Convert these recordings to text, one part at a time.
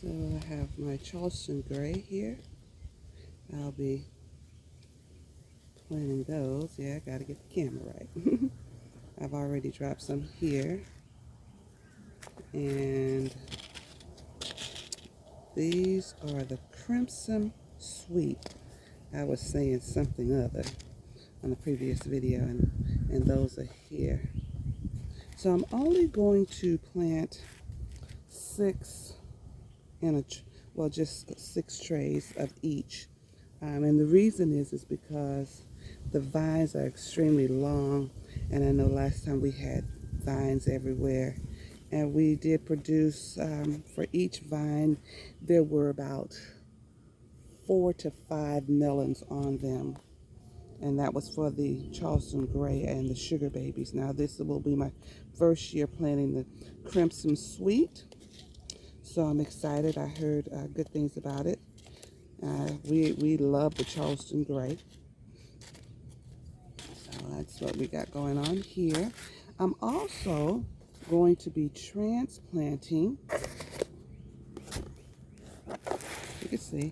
So I have my Charleston Gray here. I'll be planting those. Yeah, I gotta get the camera right. I've already dropped some here. And these are the Crimson Sweet. I was saying something other on the previous video, and those are here. So I'm only going to plant 6 in a, well, just 6 trays of each. And the reason is because the vines are extremely long, and I know last time we had vines everywhere, and we did produce, for each vine, there were about 4 to 5 melons on them, and that was for the Charleston Gray and the Sugar Babies. Now this will be my first year planting the Crimson Sweet, so I'm excited. I heard good things about it. We love the Charleston Gray. So that's what we got going on here. I'm also going to be transplanting. You can see,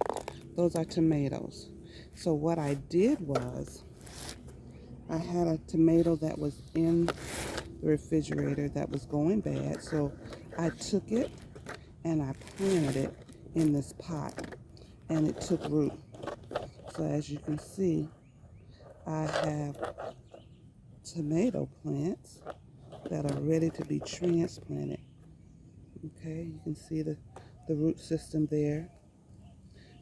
those are tomatoes. So what I did was, I had a tomato that was in the refrigerator that was going bad. So I took it and I planted it in this pot, and it took root. So as you can see, I have tomato plants that are ready to be transplanted. Okay, you can see the root system there.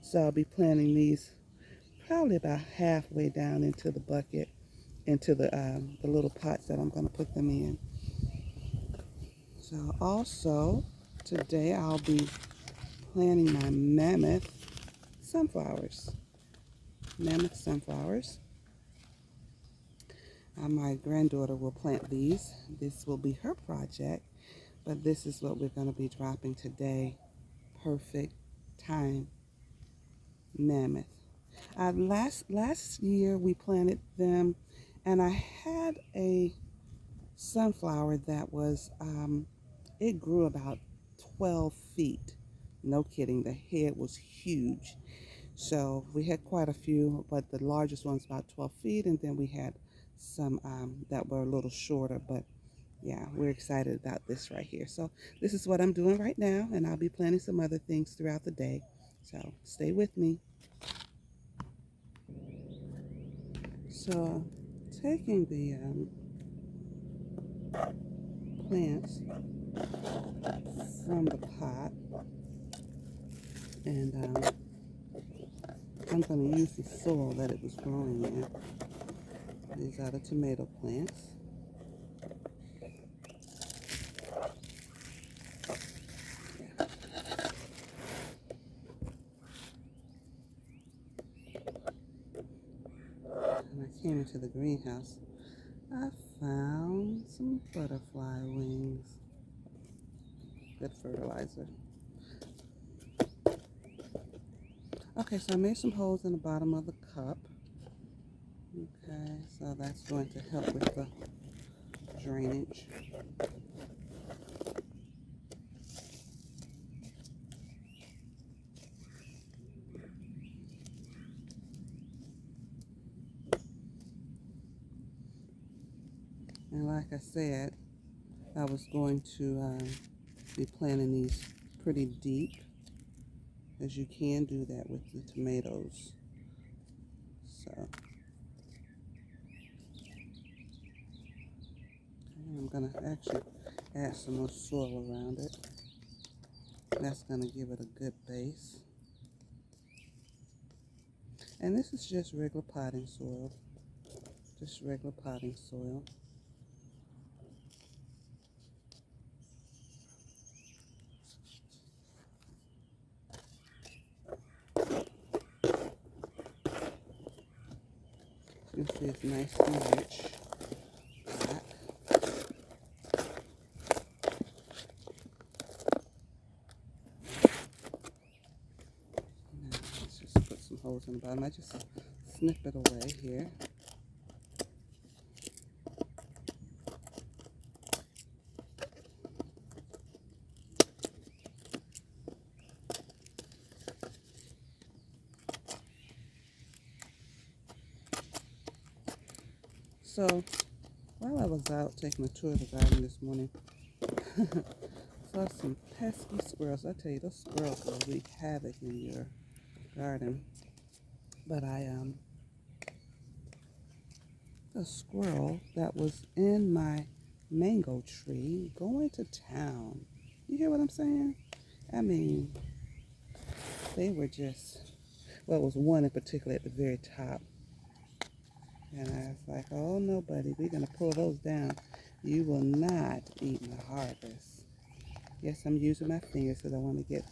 So I'll be planting these probably about halfway down into the bucket, into the little pots that I'm going to put them in. So also today I'll be planting my mammoth sunflowers. Mammoth sunflowers. My granddaughter will plant these. This will be her project, but this is what we're going to be dropping today. Perfect time mammoth. Last year we planted them, and I had a sunflower that was, it grew about 12 feet. No kidding, the head was huge. So we had quite a few, but the largest one's about 12 feet, and then we had some that were a little shorter, but yeah, we're excited about this right here. So this is what I'm doing right now, and I'll be planning some other things throughout the day. So stay with me. So taking the plants from the pot, and I'm going to use the soil that it was growing in. These are the tomato plants. When I came into the greenhouse, I found some butterfly wings. Good fertilizer. Okay, so I made some holes in the bottom of the cup. Okay, so that's going to help with the drainage. And like I said, I was going to be planting these pretty deep, as you can do that with the tomatoes. So I'm going to actually add some more soil around it. That's going to give it a good base. And this is just regular potting soil. Just regular potting soil. You can see it's nice and rich. Black. Now let's just put some holes in the bottom. I just snip it away here. So while I was out taking a tour of the garden this morning, saw some pesky squirrels. I tell you, those squirrels will wreak havoc in your garden. But a squirrel that was in my mango tree going to town. You hear what I'm saying? I mean, they were just, well, it was one in particular at the very top. And I was like, oh no, buddy, we're going to pull those down. You will not eat my harvest. Yes, I'm using my fingers because I want to get,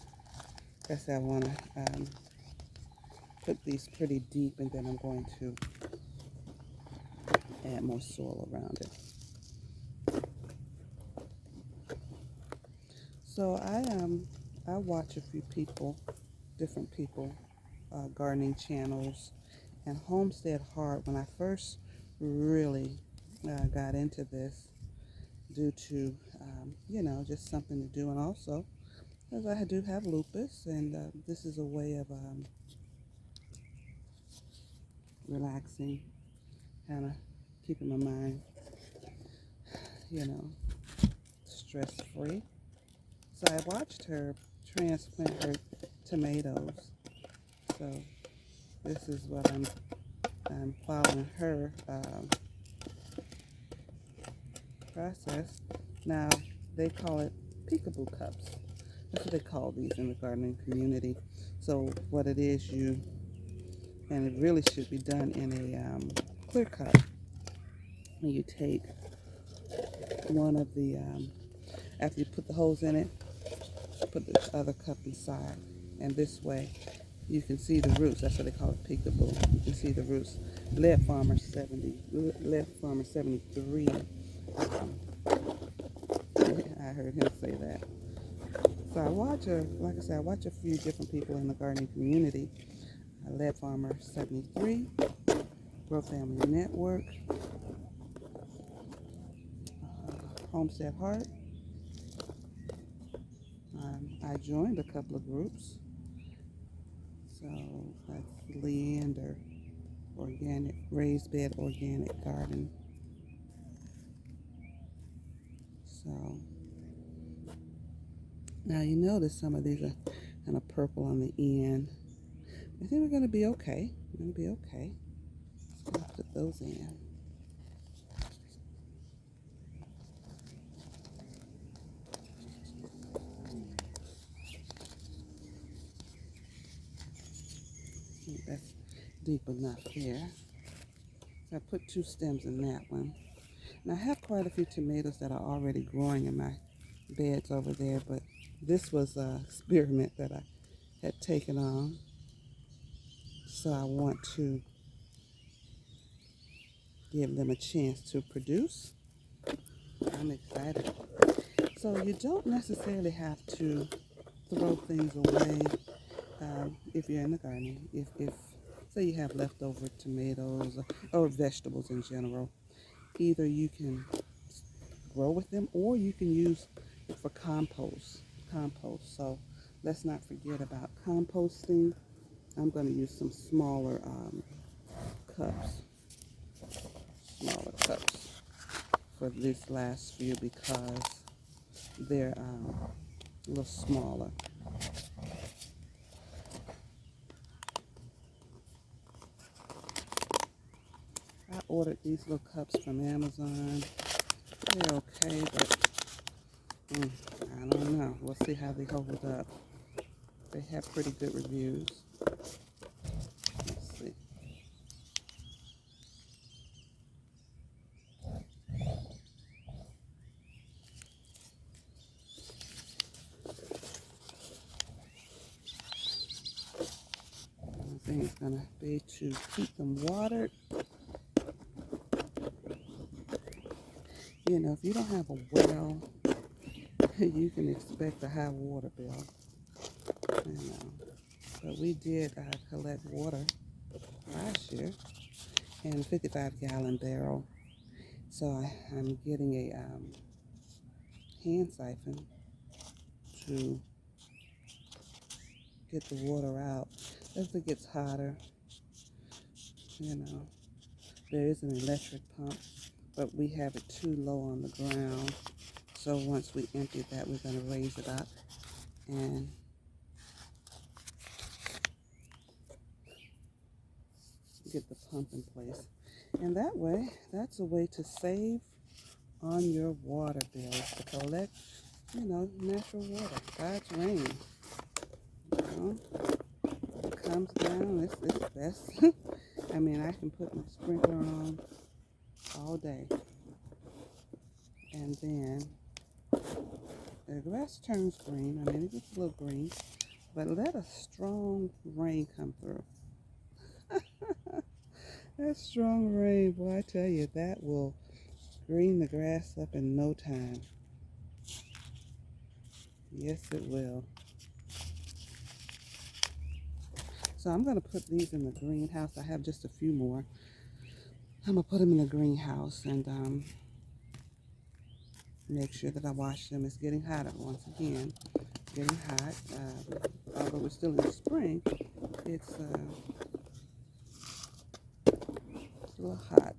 I want to put these pretty deep, and then I'm going to add more soil around it. So I watch a few people, different people, gardening channels, and Homestead Heart. When I first really got into this, due to just something to do, and also because I do have lupus, and this is a way of relaxing, kind of keeping my mind, stress-free. So I watched her transplant her tomatoes. So this is what I'm following her process. Now they call it peekaboo cups. That's what they call these in the gardening community. So what it is, and it really should be done in a clear cup. And you take one of the, after you put the holes in it, put the other cup inside. And this way you can see the roots. That's what they call it, peekaboo. You can see the roots. Lead Farmer 73. I heard him say that. So I watch I watch a few different people in the gardening community. Lead Farmer 73, Grow Family Network, Homestead Heart. I joined a couple of groups. So that's Leander Organic, Raised Bed Organic Garden. So now you notice some of these are kind of purple on the end. I think we're going to be okay. We're going to be okay. So I'll put those in. That's deep enough there. So I put 2 stems in that one. And I have quite a few tomatoes that are already growing in my beds over there, but this was an experiment that I had taken on. So I want to give them a chance to produce. I'm excited. So you don't necessarily have to throw things away if you're in the garden. If say you have leftover tomatoes or vegetables in general, either you can grow with them or you can use it for compost. So let's not forget about composting. I'm going to use some smaller cups for this last few because they're a little smaller. I ordered these little cups from Amazon. They're okay, but I don't know. We'll see how they hold up. They have pretty good reviews. Let's see. The thing is going to be to keep them watered. You know, if you don't have a well, you can expect a high water bill. You know, but we did collect water last year in a 55-gallon barrel. So I'm getting a hand siphon to get the water out. As it gets hotter, you know, there is an electric pump but we have it too low on the ground. So once we empty that, we're going to raise it up and get the pump in place. And that way, that's a way to save on your water bills, to collect, natural water, God's rain. It comes down, it's best. I mean, I can put my sprinkler on all day. And then the grass turns green. I mean, it gets a little green, but let a strong rain come through. That strong rain, boy, I tell you, that will green the grass up in no time. Yes, it will. So I'm going to put these in the greenhouse. I have just a few more. I'm going to put them in the greenhouse and make sure that I wash them. It's getting hotter once again. Getting hot. Although we're still in the spring, it's a little hot.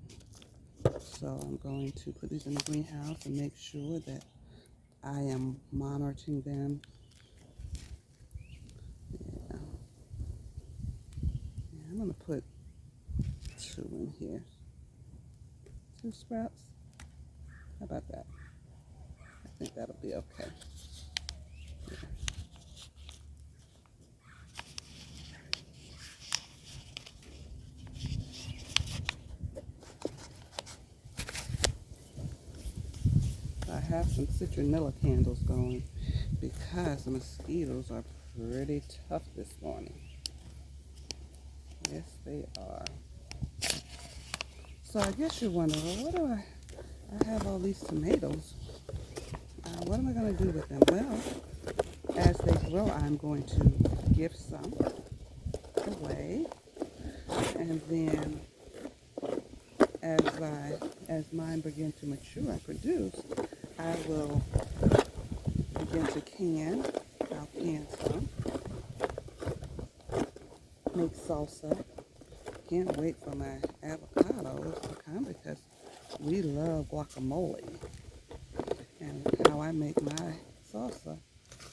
So I'm going to put these in the greenhouse and make sure that I am monitoring them. Yeah. I'm going to put 2 in here. 2 sprouts. How about that? I think that'll be okay. Yeah. I have some citronella candles going because the mosquitoes are pretty tough this morning. Yes, they are. So I guess you're wondering, well, what do I have all these tomatoes. What am I going to do with them? Well, as they grow, I'm going to give some away. And then as mine begin to mature and produce, I will begin to can. I'll can some. Make salsa. Can't wait for my avocados to come because we love guacamole. And how I make my salsa,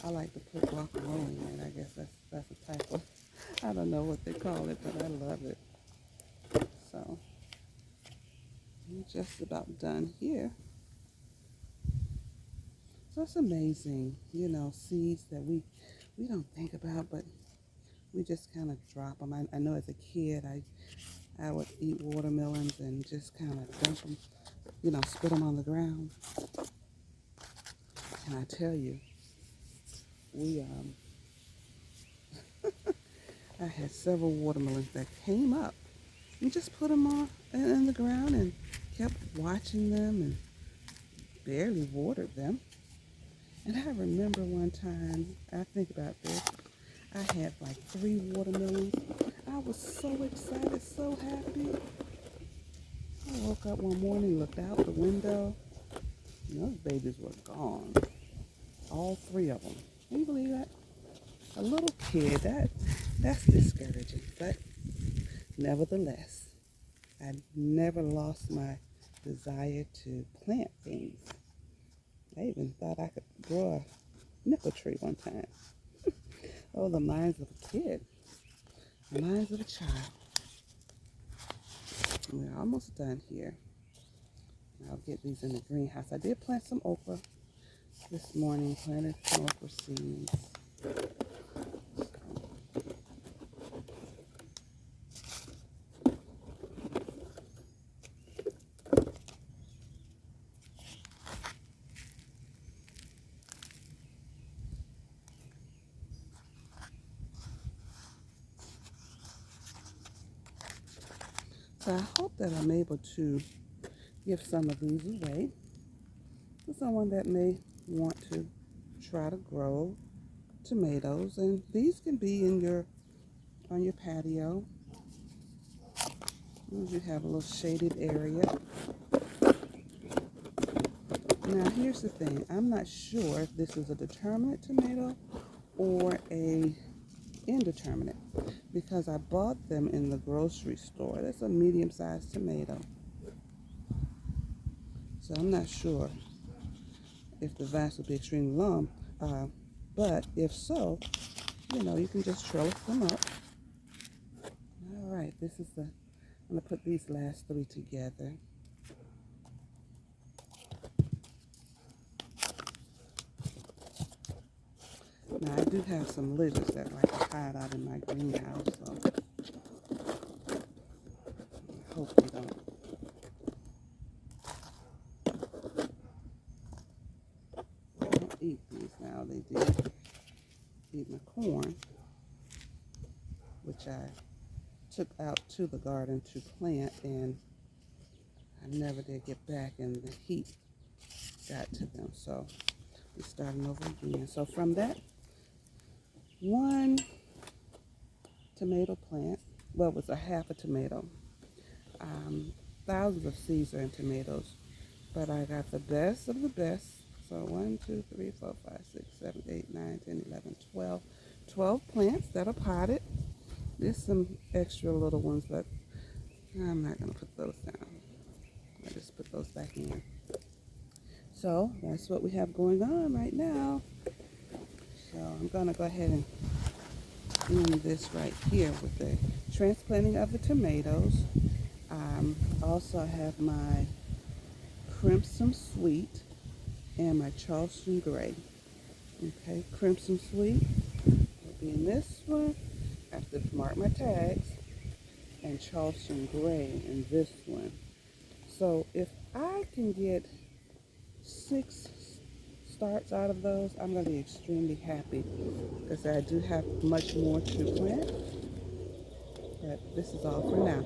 I like to put guacamole in it. I guess that's a type of, I don't know what they call it, but I love it. So, I'm just about done here. So it's amazing, seeds that we don't think about, but we just kind of drop them. I know as a kid, I would eat watermelons and just kind of dump them, spit them on the ground. And I tell you, I had several watermelons that came up. We just put them on in the ground and kept watching them and barely watered them. And I remember one time, I think about this, I had like 3 watermelons. I was so excited, so happy. I woke up one morning, looked out the window, and those babies were gone. All 3 of them. Can you believe that? A little kid, that's discouraging. But nevertheless, I never lost my desire to plant things. I even thought I could grow a nickel tree one time. Oh, the minds of a kid. The minds of a child. We're almost done here. I'll get these in the greenhouse. I did plant some okra this morning. Planted some okra seeds. So I hope that I'm able to give some of these away to someone that may want to try to grow tomatoes. And these can be on your patio. You have a little shaded area. Now here's the thing. I'm not sure if this is a determinate tomato or a indeterminate because I bought them in the grocery store. That's a medium-sized tomato. So I'm not sure if the vines will be extremely long, but if so, you can just trellis them up. All right, I'm gonna put these last 3 together. Now I do have some lizards that like to hide out in my greenhouse, so I hope they don't eat these. Now they did eat my corn, which I took out to the garden to plant, and I never did get back, and the heat got to them. So we're starting over again. So from that one tomato plant, well, it was a half a tomato. Thousands of seeds are in tomatoes, but I got the best of the best. So 1, 2, 3, 4, 5, 6, 7, 8, 9, 10, 11, 12. 12 plants that are potted. There's some extra little ones, but I'm not going to put those down. I just put those back in. So that's what we have going on right now. So I'm going to go ahead and end this right here with the transplanting of the tomatoes. Also, I have my Crimson Sweet and my Charleston Gray. Okay, Crimson Sweet will be in this one. I have to mark my tags. And Charleston Gray in this one. So if I can get 6 starts out of those, I'm going to be extremely happy, because I do have much more to plant. But this is all for now.